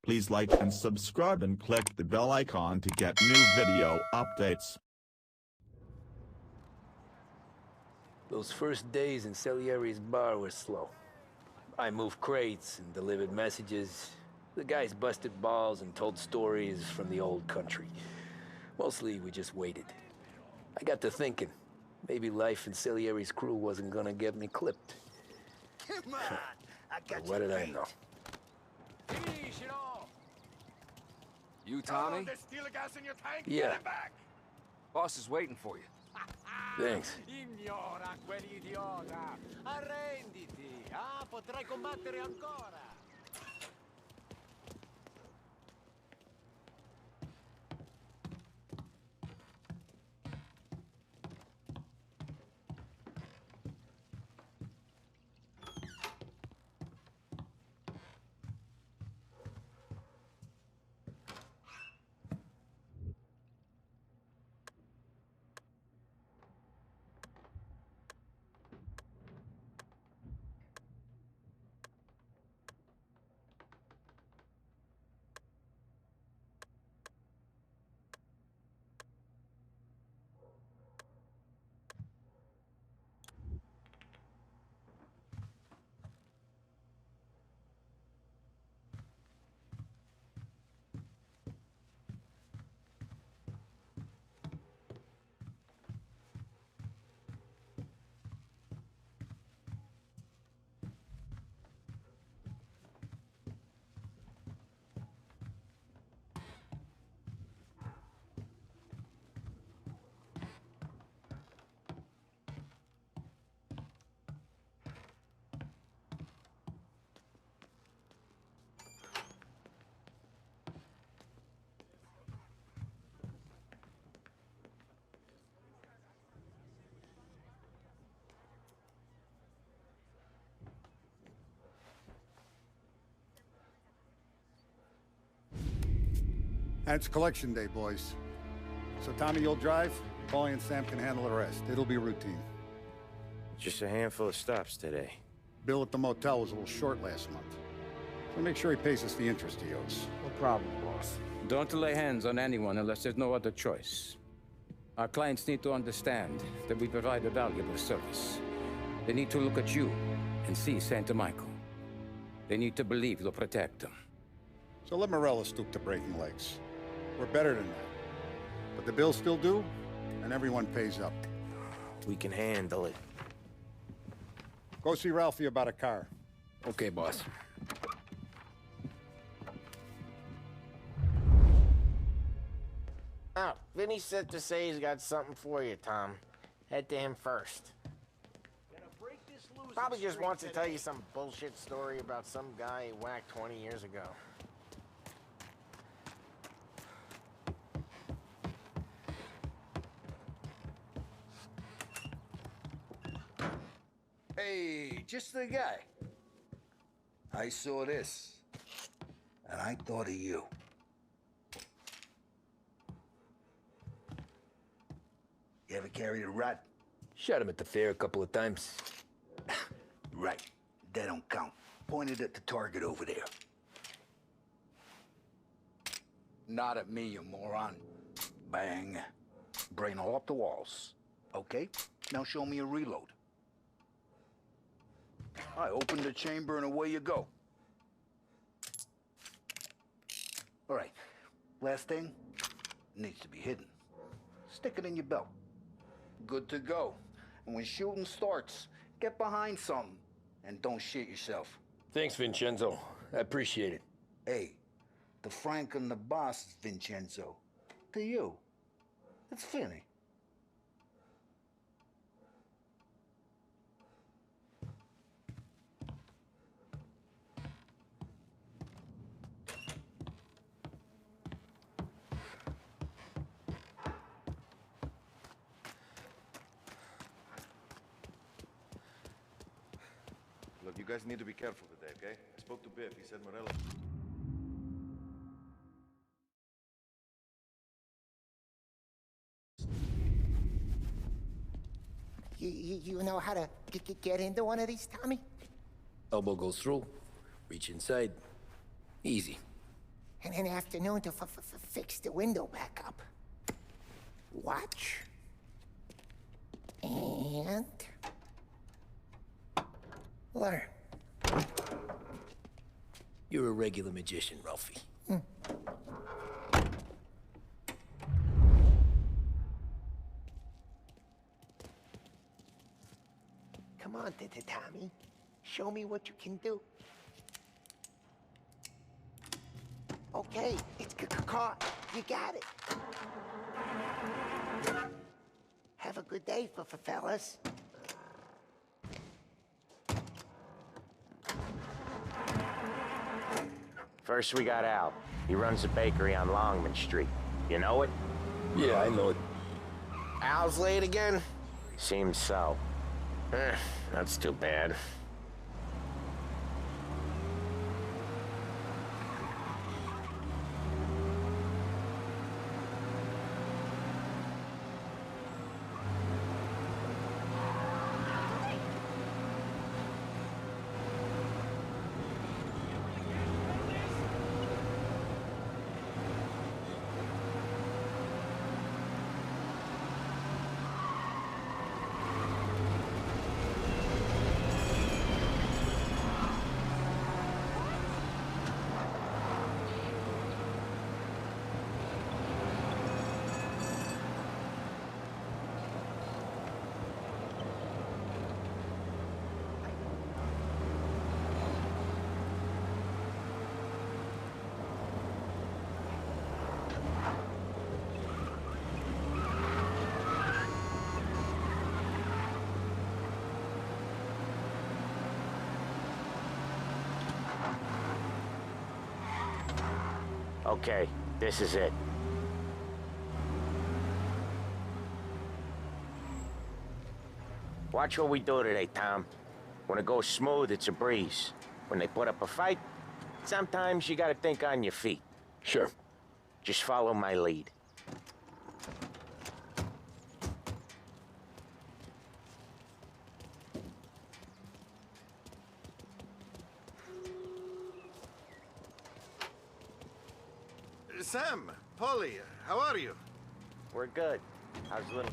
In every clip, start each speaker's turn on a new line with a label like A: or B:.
A: Please like and subscribe and click the bell icon to get new video updates.
B: Those first days in Salieri's bar were slow. I moved crates and delivered messages. The guys busted balls and told stories from the old country. Mostly, we just waited. I got to thinking, maybe life in Salieri's crew wasn't gonna get me clipped.
C: Come on, I got
B: What did I know?
D: You, Tommy?
C: There's steel gas in your tank.
B: Yeah.
C: Get it back.
D: Boss is waiting for you.
B: Thanks.
E: Ignora quell'idiota! Arrenditi! Ah, potrai combattere ancora!
F: And it's collection day, boys. So Tommy, you'll drive. Paulie and Sam can handle the rest. It'll be routine.
G: Just a handful of stops today.
F: Bill at the motel was a little short last month. So make sure he pays us the interest he owes.
D: No problem, boss.
H: Don't lay hands on anyone unless there's no other choice. Our clients need to understand that we provide a valuable service. They need to look at you and see Santa Michael. They need to believe you'll protect them.
F: So let Morella stoop to breaking legs. We're better than that. But the bill's still due, and everyone pays up.
G: We can handle it.
F: Go see Ralphie about a car.
B: Okay, boss.
I: Oh, Vinny said to say he's got something for you, Tom. Head to him first. Probably just wants to tell you some bullshit story about some guy he whacked 20 years ago.
C: Hey, just the guy. I saw this, and I thought of you. You ever carried a rat?
B: Shot him at the fair a couple of times.
C: Right. That don't count. Pointed at the target over there. Not at me, you moron. Bang. Brain all up the walls. Okay, now show me a reload. I open the chamber and away you go. All right, last thing, needs to be hidden. Stick it in your belt. Good to go. And when shooting starts, get behind something and don't shit yourself.
B: Thanks, Vincenzo. I appreciate it.
C: Hey, the Frank and the boss is Vincenzo. To you, it's Vinny.
J: Look, you guys need to be careful today, okay? I spoke to Biff. He said Morello...
K: You know how to get into one of these, Tommy?
B: Elbow goes through. Reach inside. Easy.
K: and an afternoon to fix the window back up. Watch. And... learn.
B: You're a regular magician, Ralphie.
K: Come on, Tommy. Show me what you can do. Okay, it's caught. You got it. Have a good day, fellas.
G: First, we got Al. He runs a bakery on Longman Street. You know it?
B: Yeah, I know it.
I: Al's late again?
G: Seems so. That's too bad. Okay, this is it. Watch what we do today, Tom. When it goes smooth, it's a breeze. When they put up a fight, sometimes you gotta think on your feet.
B: Sure.
G: Just follow my lead.
J: Sam, Polly, how are you?
G: We're good. How's little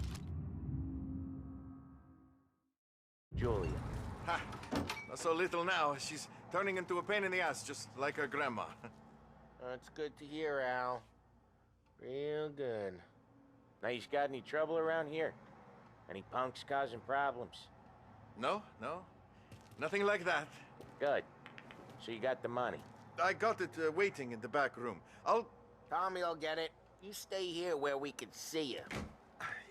G: Julia?
J: Ha! Not so little now. She's turning into a pain in the ass, just like her grandma.
I: That's good to hear, Al. Real good.
G: Now, you got any trouble around here? Any punks causing problems?
J: No, no. Nothing like that.
G: Good. So you got the money?
J: I got it waiting in the back room.
I: Tommy'll get it. You stay here where we can see you.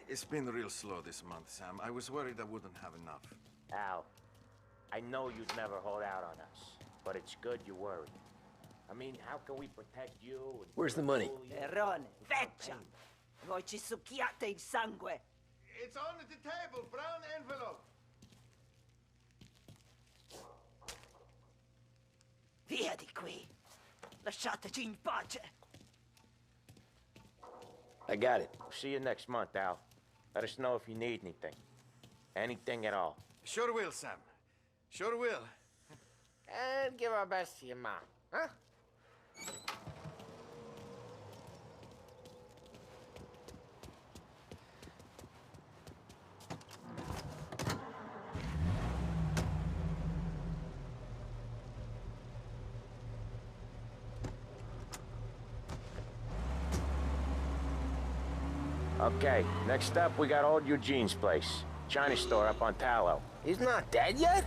J: It's been real slow this month, Sam. I was worried I wouldn't have enough.
G: Al, I know you'd never hold out on us, but it's good you worry. I mean, how can we protect you?
B: Where's the money?
L: Perrone, feccia! Voi ci succhiate il sangue!
J: It's on the table, brown envelope.
L: Via di qui! Lasciateci in pace!
B: I got it.
G: See you next month, Al. Let us know if you need anything. Anything at all.
J: Sure will, Sam. Sure will.
I: And give our best to your mom, huh?
G: Okay, next up, we got old Eugene's place. China store up on Tallow.
I: He's not dead yet?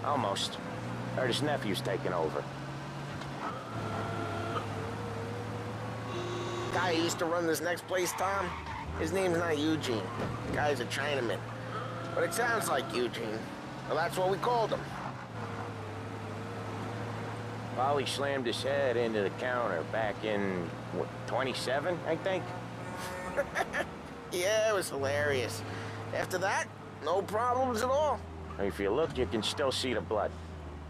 G: Almost. Heard his nephew's taking over.
I: Guy who used to run this next place, Tom? His name's not Eugene. The guy's a Chinaman. But it sounds like Eugene. Well, that's what we called him.
G: Wally slammed his head into the counter back in, what, 27, I think?
I: Yeah, it was hilarious. After that, no problems at all.
G: If you look, you can still see the blood.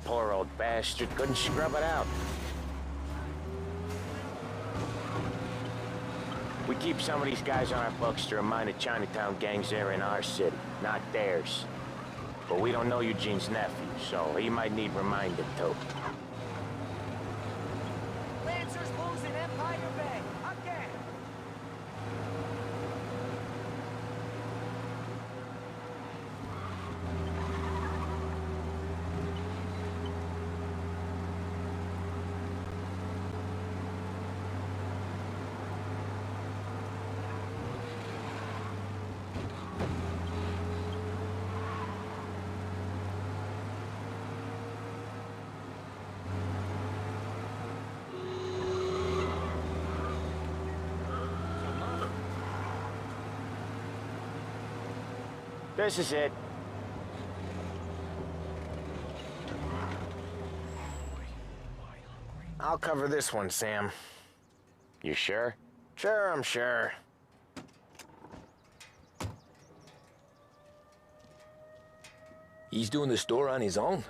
G: Poor old bastard couldn't scrub it out. We keep some of these guys on our books to remind the Chinatown gangs they're in our city, not theirs. But we don't know Eugene's nephew, so he might need reminding too. This is it.
I: I'll cover this one, Sam.
G: You sure?
I: Sure, I'm sure.
B: He's doing the store on his own?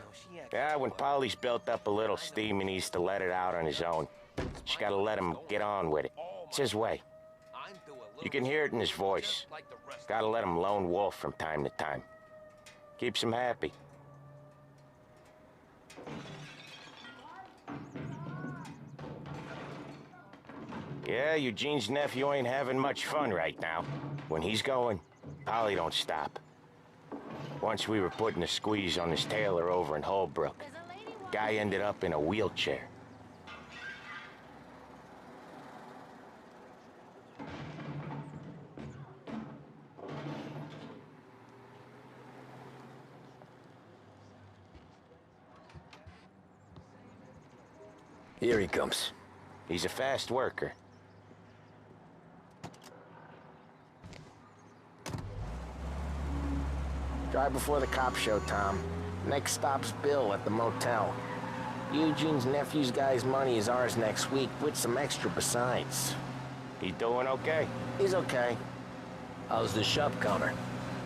G: Yeah, when Polly's built up a little steam, he needs to let it out on his own. Just gotta let him get on with it. It's his way. You can hear it in his voice. Gotta let him lone wolf from time to time. Keeps him happy. Yeah, Eugene's nephew ain't having much fun right now. When he's going, Polly don't stop. Once we were putting a squeeze on his tailor over in Holbrook. Guy ended up in a wheelchair.
B: Here he comes.
G: He's a fast worker.
I: Drive before the cop show, Tom. Next stop's Bill at the motel. Eugene's nephew's guy's money is ours next week, with some extra besides.
G: He doing okay?
I: He's okay.
B: How's the shop counter?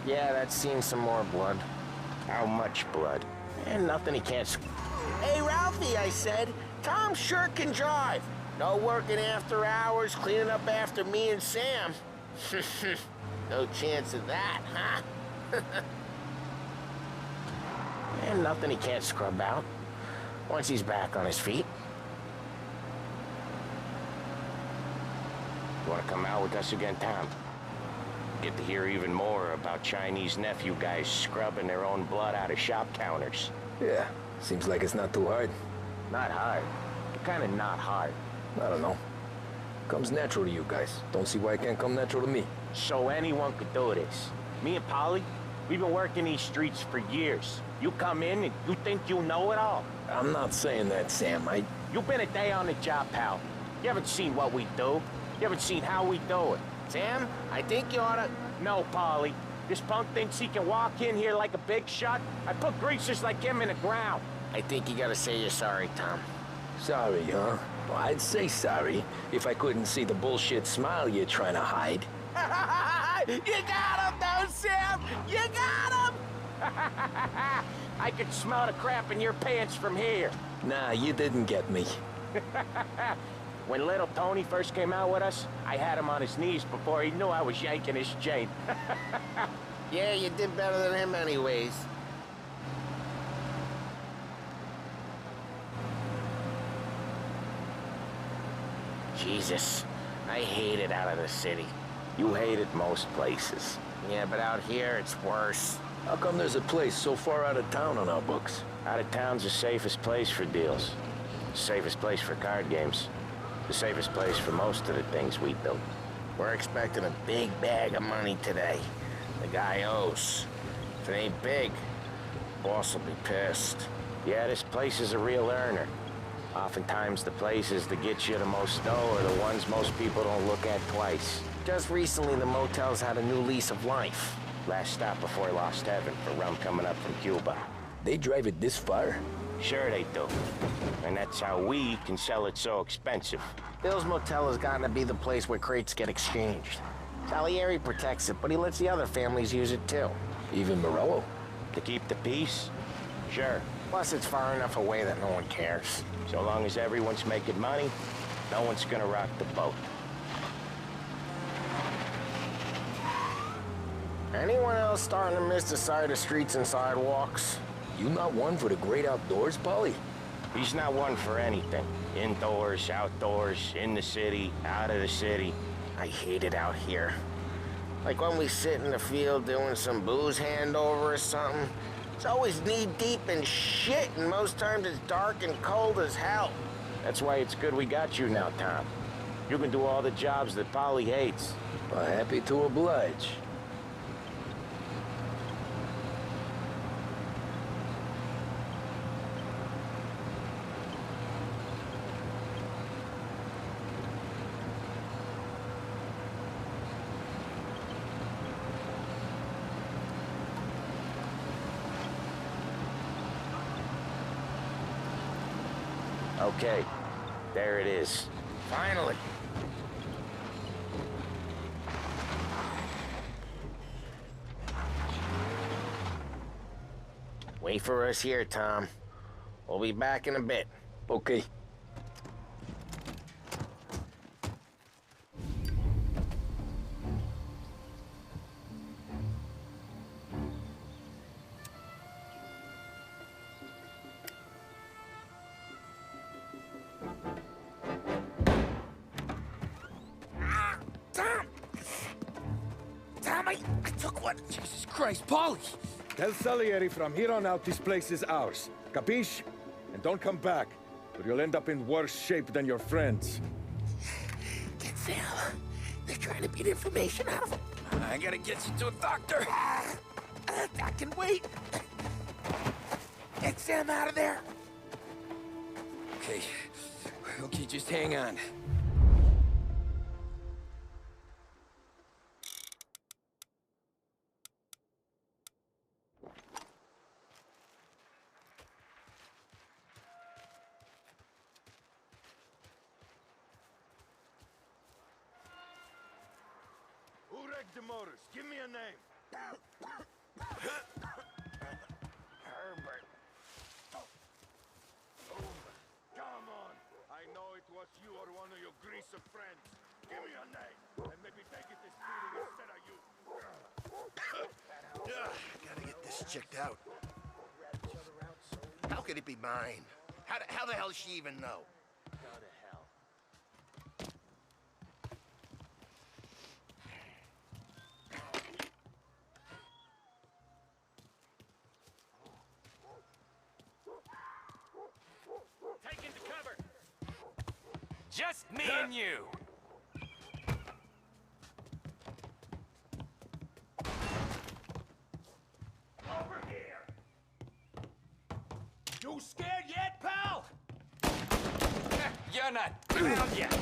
I: Yeah, that's seen some more blood.
G: How much blood?
I: And nothing he can't... Hey, Ralphie, I said. Tom sure can drive. No working after hours, cleaning up after me and Sam. No chance of that, huh? And nothing he can't scrub out. Once he's back on his feet.
G: You wanna come out with us again, Tom? Get to hear even more about Chinese nephew guys scrubbing their own blood out of shop counters.
B: Yeah, seems like it's not too hard.
G: Not hard. Kinda not hard.
B: I don't know. Comes natural to you guys. Don't see why it can't come natural to me.
G: So anyone could do this. Me and Polly, we've been working these streets for years. You come in and you think you know it all.
B: I'm not saying that, Sam.
G: You've been a day on the job, pal. You haven't seen what we do. You haven't seen how we do it.
I: Sam, I think you oughta...
G: No, Polly. This punk thinks he can walk in here like a big shot. I put greasers like him in the ground.
I: I think you gotta say you're sorry, Tom.
B: Sorry, huh? Well, I'd say sorry if I couldn't see the bullshit smile you're trying to hide.
I: You got him, though, Sam! You got him!
G: I could smell the crap in your pants from here.
B: Nah, you didn't get me.
G: When little Tony first came out with us, I had him on his knees before he knew I was yanking his chain.
I: Yeah, you did better than him anyways. Jesus, I hate it out of the city.
G: You hate it most places.
I: Yeah, but out here, it's worse.
B: How come there's a place so far out of town on our books?
G: Out of town's the safest place for deals. The safest place for card games. The safest place for most of the things we do.
I: We're expecting a big bag of money today. The guy owes. If it ain't big, boss will be pissed.
G: Yeah, this place is a real earner. Oftentimes the places that get you the most dough are the ones most people don't look at twice.
I: Just recently, the motel's had a new lease of life.
G: Last stop before Lost Heaven for rum coming up from Cuba.
B: They drive it this far?
G: Sure they do. And that's how we can sell it so expensive.
I: Bill's Motel has gotten to be the place where crates get exchanged. Salieri protects it, but he lets the other families use it too.
B: Even Morello?
G: To keep the peace? Sure.
I: Plus, it's far enough away that no one cares.
G: So long as everyone's making money, no one's gonna rock the boat.
I: Anyone else starting to miss the sight of streets and sidewalks?
B: You not one for the great outdoors, Polly?
G: He's not one for anything. Indoors, outdoors, in the city, out of the city.
I: I hate it out here. Like when we sit in the field doing some booze handover or something. It's always knee-deep in shit, and most times it's dark and cold as hell.
G: That's why it's good we got you now, Tom. You can do all the jobs that Polly hates.
B: Well, happy to oblige.
G: Okay, there it is.
I: Finally. Wait for us here, Tom. We'll be back in a bit.
B: Okay.
I: Tom, I took one.
D: Jesus Christ, Paulie! Tell Salieri from here on out this place is ours. Capiche? And don't come back, or you'll end up in worse shape than your friends.
K: Get Sam. They're trying to beat information out of him.
D: I gotta get you to a doctor.
K: I can wait. Get Sam out of there.
D: Okay. Okay, just hang on.
J: Who wrecked the motors? Give me a name.
I: Herbert.
J: Come on. I know it was you or one of your greaser friends. Give me a name, and maybe take it this meeting instead of you.
M: Gotta get this checked out. How could it be mine? How the hell does she even know?
I: Go to hell.
E: Take into cover.
D: Just me and you.
E: Over here. You scared yet, pal?
D: You're not down yet.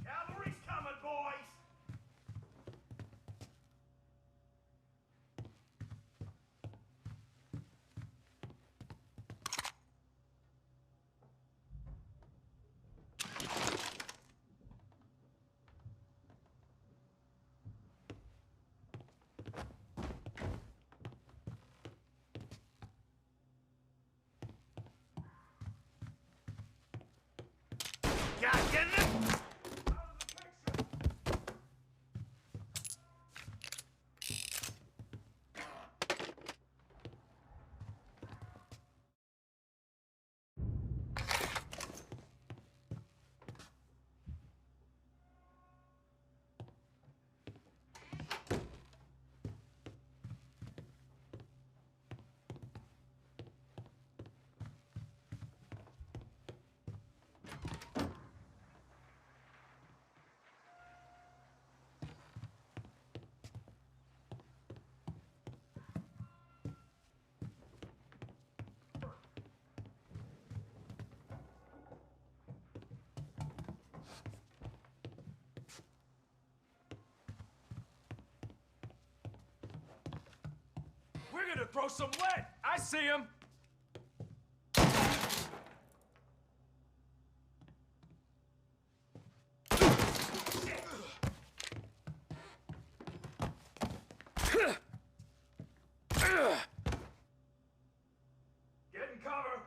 E: Cavalry's coming, boys.
M: God, get it!
D: We're gonna throw some lead. I see him.
E: Get in cover.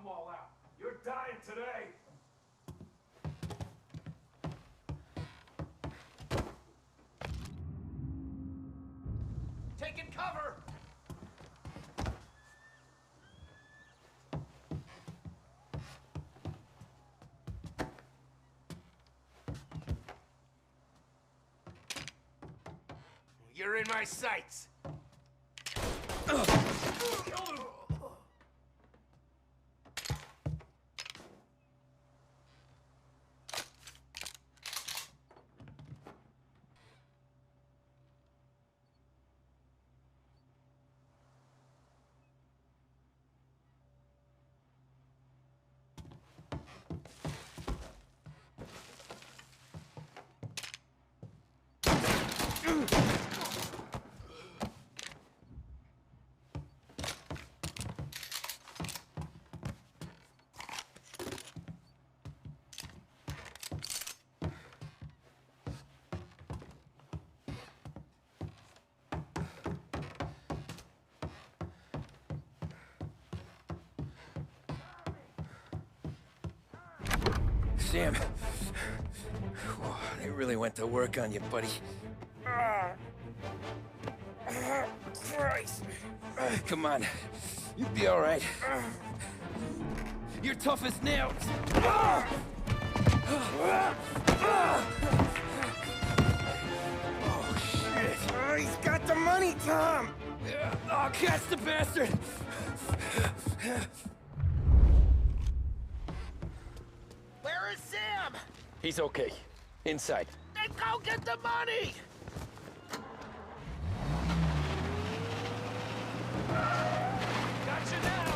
E: them all out. You're dying today.
M: Taking cover! You're in my sights.
B: Sam, they really went to work on you, buddy. Christ. Come on, you'll be all right. You're tough as nails. Oh, shit. Oh, he's got the money, Tom. Oh, catch the bastard.
I: Where is Sam?
B: He's okay. Inside.
I: Then go get the money!
E: Gotcha now.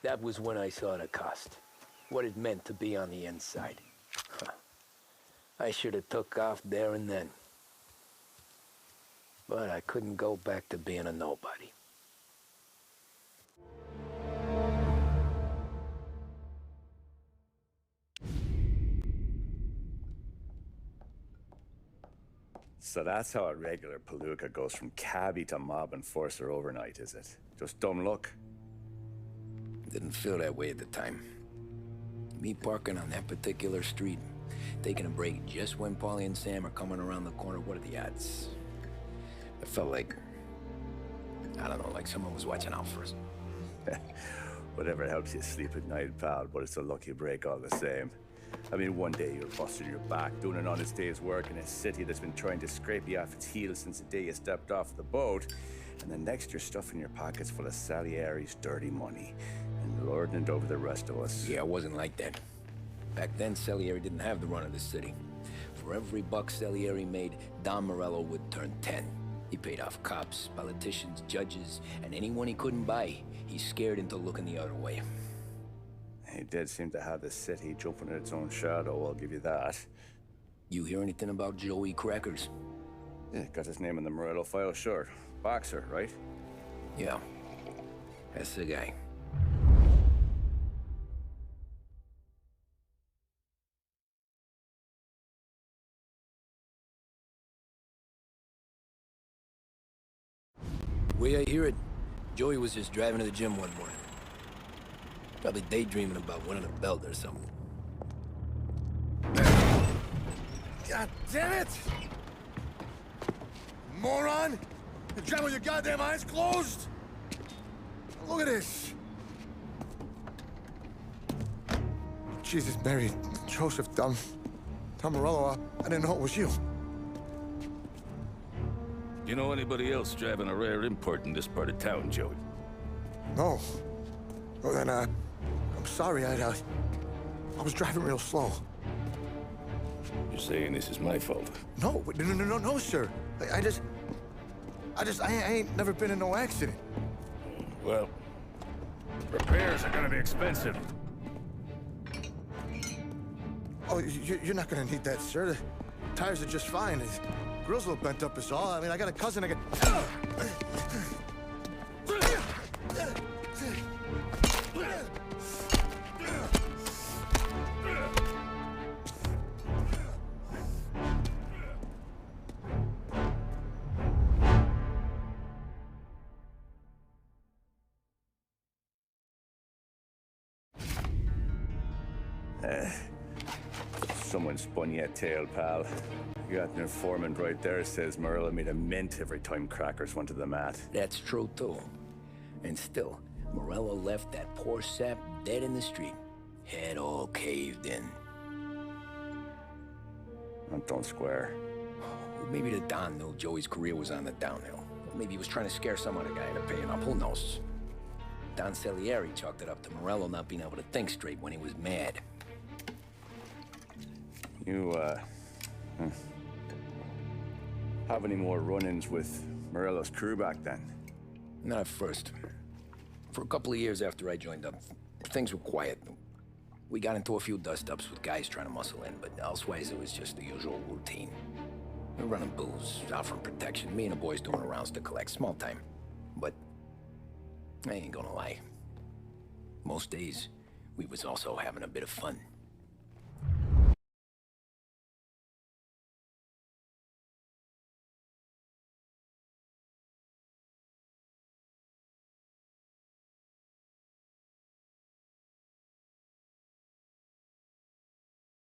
B: That was when I saw the cost. What it meant to be on the inside. Huh. I should have took off there and then. But I couldn't go back to being a nobody.
N: So that's how a regular palooka goes from cabbie to mob enforcer overnight, is it? Just dumb luck?
B: Didn't feel that way at the time. Me parking on that particular street, taking a break just when Paulie and Sam are coming around the corner, what are the odds? I felt like, I don't know, like someone was watching out for us.
N: Whatever helps you sleep at night, pal, but it's a lucky break all the same. I mean, one day you're busting your back, doing an honest day's work in a city that's been trying to scrape you off its heels since the day you stepped off the boat, and then next you're stuffing your pockets full of Salieri's dirty money and lording it over the rest of us.
B: Yeah, it wasn't like that. Back then, Salieri didn't have the run of the city. For every buck Salieri made, Don Morello would turn 10. He paid off cops, politicians, judges, and anyone he couldn't buy, he scared into looking the other way.
N: He did seem to have the city jumping in its own shadow, I'll give you that.
B: You hear anything about Joey Crackers?
N: Yeah, got his name in the Morello file, sure. Boxer, right?
B: Yeah. That's the guy. The way I hear it, Joey was just driving to the gym one morning. Probably daydreaming about winning a belt or something.
D: God damn it! Moron! You're driving with your goddamn eyes closed? Look at this! Jesus, Mary, Joseph, Tom Morello, I didn't know it was you.
E: You know anybody else driving a rare import in this part of town, Joey?
D: No. Well, then, I'm sorry, I was driving real slow.
E: You're saying this is my fault?
D: No, sir. I ain't never been in no accident.
E: Well, repairs are gonna be expensive.
D: Oh, you're not gonna need that, sir. The tires are just fine. The grill's a little bent up is all. I mean, I got a cousin I can...
N: Someone spun you a tail, pal. You got an informant right there says Morello made a mint every time Crackers went to the mat.
B: That's true, too. And still, Morello left that poor sap dead in the street. Head all caved in.
N: That don't square.
B: Maybe the Don knew Joey's career was on the downhill. Maybe he was trying to scare some other guy into paying up. Who knows? Don Salieri chalked it up to Morello not being able to think straight when he was mad.
N: You, have any more run-ins with Morello's crew back then?
B: Not at first. For a couple of years after I joined up, things were quiet. We got into a few dust-ups with guys trying to muscle in, but elsewise it was just the usual routine. We were running booze, offering protection, me and the boys doing rounds to collect, small time. But I ain't gonna lie. Most days, we was also having a bit of fun.